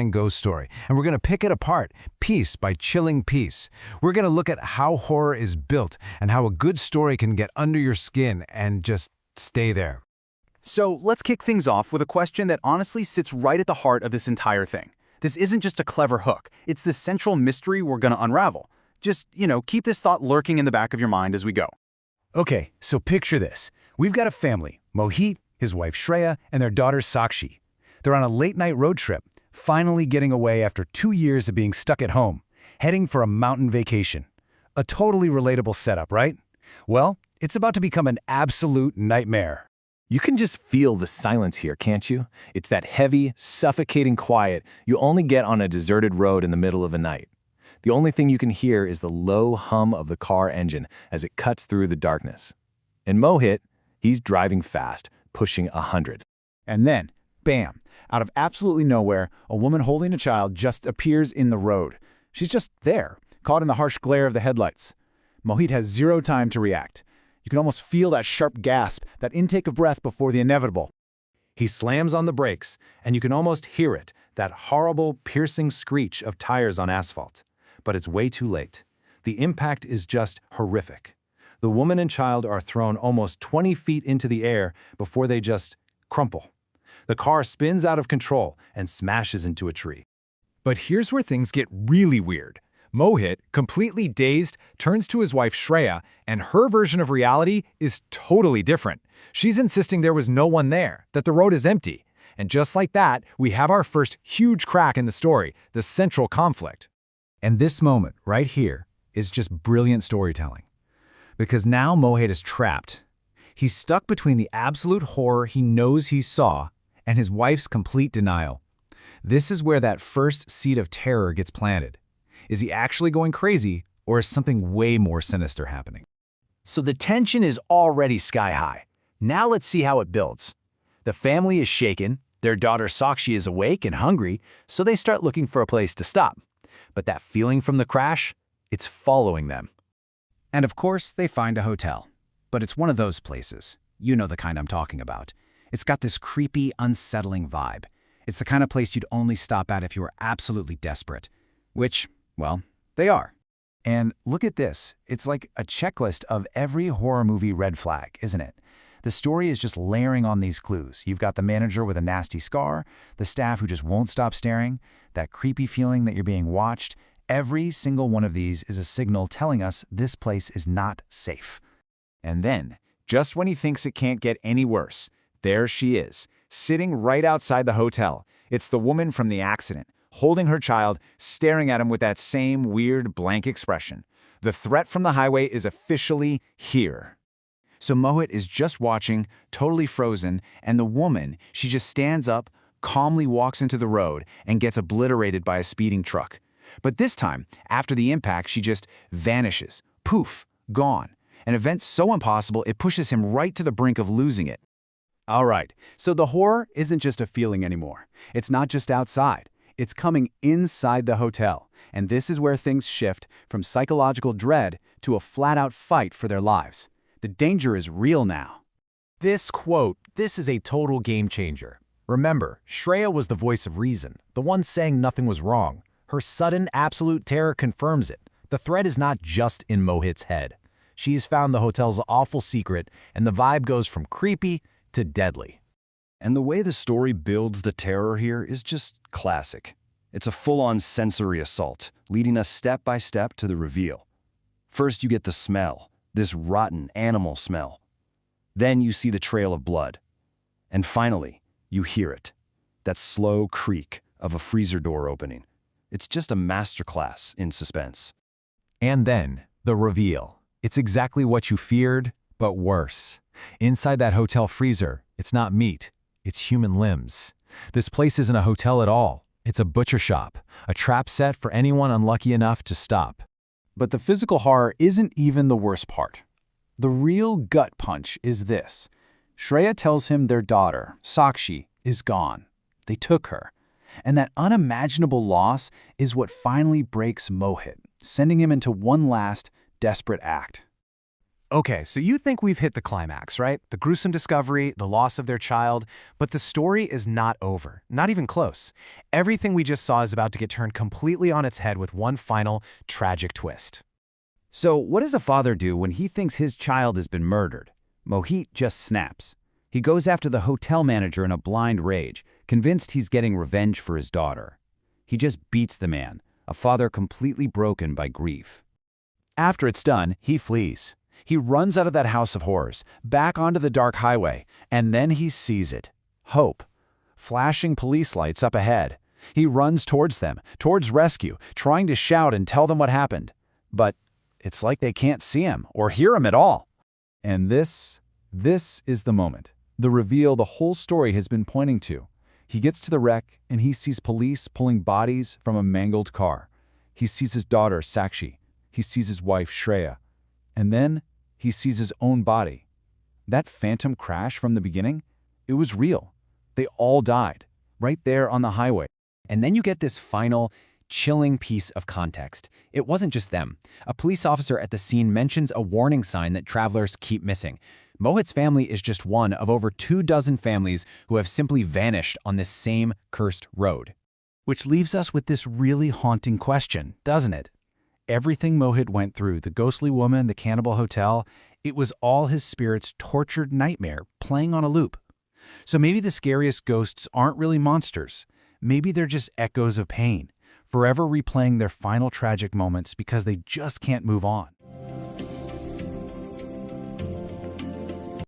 ghost story, and we're going to pick it apart, piece by chilling piece. We're going to look at how horror is built and how a good story can get under your skin and just stay there. So let's kick things off with a question that honestly sits right at the heart of this entire thing. This isn't just a clever hook. It's the central mystery we're going to unravel. Just, keep this thought lurking in the back of your mind as we go. Okay, so picture this. We've got a family, Mohit, his wife Shreya, and their daughter Sakshi. They're on a late-night road trip, finally getting away after 2 years of being stuck at home, heading for a mountain vacation. A totally relatable setup, right? Well, it's about to become an absolute nightmare. You can just feel the silence here, can't you? It's that heavy, suffocating quiet you only get on a deserted road in the middle of the night. The only thing you can hear is the low hum of the car engine as it cuts through the darkness. And Mohit, he's driving fast, pushing 100. And then, bam, out of absolutely nowhere, a woman holding a child just appears in the road. She's just there, caught in the harsh glare of the headlights. Mohit has zero time to react. You can almost feel that sharp gasp, that intake of breath before the inevitable. He slams on the brakes, and you can almost hear it, that horrible, piercing screech of tires on asphalt. But it's way too late. The impact is just horrific. The woman and child are thrown almost 20 feet into the air before they just crumple. The car spins out of control and smashes into a tree. But here's where things get really weird. Mohit, completely dazed, turns to his wife Shreya, and her version of reality is totally different. She's insisting there was no one there, that the road is empty. And just like that, we have our first huge crack in the story, the central conflict. And this moment, right here, is just brilliant storytelling. Because now Mohit is trapped. He's stuck between the absolute horror he knows he saw and his wife's complete denial. This is where that first seed of terror gets planted. Is he actually going crazy, or is something way more sinister happening? So the tension is already sky high. Now let's see how it builds. The family is shaken, their daughter Sakshi is awake and hungry, so they start looking for a place to stop. But that feeling from the crash, it's following them. And of course, they find a hotel. But it's one of those places. You know the kind I'm talking about. It's got this creepy, unsettling vibe. It's the kind of place you'd only stop at if you were absolutely desperate. Which, well, they are. And look at this. It's like a checklist of every horror movie red flag, isn't it? The story is just layering on these clues. You've got the manager with a nasty scar, the staff who just won't stop staring, that creepy feeling that you're being watched. Every single one of these is a signal telling us this place is not safe. And then, just when he thinks it can't get any worse, there she is, sitting right outside the hotel. It's the woman from the accident, holding her child, staring at him with that same weird blank expression. The threat from the highway is officially here. So Mohit is just watching, totally frozen, and the woman, she just stands up, calmly walks into the road, and gets obliterated by a speeding truck. But this time, after the impact, she just vanishes. Poof, gone. An event so impossible it pushes him right to the brink of losing it. All right, so the horror isn't just a feeling anymore. It's not just outside. It's coming inside the hotel. And this is where things shift from psychological dread to a flat-out fight for their lives. The danger is real now. This quote, "This is a total game changer." Remember, Shreya was the voice of reason, the one saying nothing was wrong. Her sudden, absolute terror confirms it. The threat is not just in Mohit's head. She's found the hotel's awful secret, and the vibe goes from creepy to deadly. And the way the story builds the terror here is just classic. It's a full-on sensory assault, leading us step by step to the reveal. First, you get the smell, this rotten animal smell. Then you see the trail of blood. And finally, you hear it, that slow creak of a freezer door opening. It's just a masterclass in suspense. And then, the reveal. It's exactly what you feared, but worse. Inside that hotel freezer, it's not meat, it's human limbs. This place isn't a hotel at all. It's a butcher shop, a trap set for anyone unlucky enough to stop. But the physical horror isn't even the worst part. The real gut punch is this. Shreya tells him their daughter, Sakshi, is gone. They took her. And that unimaginable loss is what finally breaks Mohit, sending him into one last, desperate act. Okay, so you think we've hit the climax, right? The gruesome discovery, the loss of their child, but the story is not over, not even close. Everything we just saw is about to get turned completely on its head with one final, tragic twist. So what does a father do when he thinks his child has been murdered? Mohit just snaps. He goes after the hotel manager in a blind rage, convinced he's getting revenge for his daughter. He just beats the man, a father completely broken by grief. After it's done, he flees. He runs out of that house of horrors, back onto the dark highway, and then he sees it. Hope. Flashing police lights up ahead. He runs towards them, towards rescue, trying to shout and tell them what happened. But it's like they can't see him or hear him at all. And this is the moment. The reveal the whole story has been pointing to. He gets to the wreck and he sees police pulling bodies from a mangled car. He sees his daughter, Sakshi. He sees his wife, Shreya. And then he sees his own body. That phantom crash from the beginning, it was real. They all died, right there on the highway. And then you get this final, chilling piece of context. It wasn't just them. A police officer at the scene mentions a warning sign that travelers keep missing. Mohit's family is just one of over 24 families who have simply vanished on this same cursed road. Which leaves us with this really haunting question, doesn't it? Everything Mohit went through, the ghostly woman, the cannibal hotel, it was all his spirit's tortured nightmare playing on a loop. So maybe the scariest ghosts aren't really monsters. Maybe they're just echoes of pain, forever replaying their final tragic moments because they just can't move on.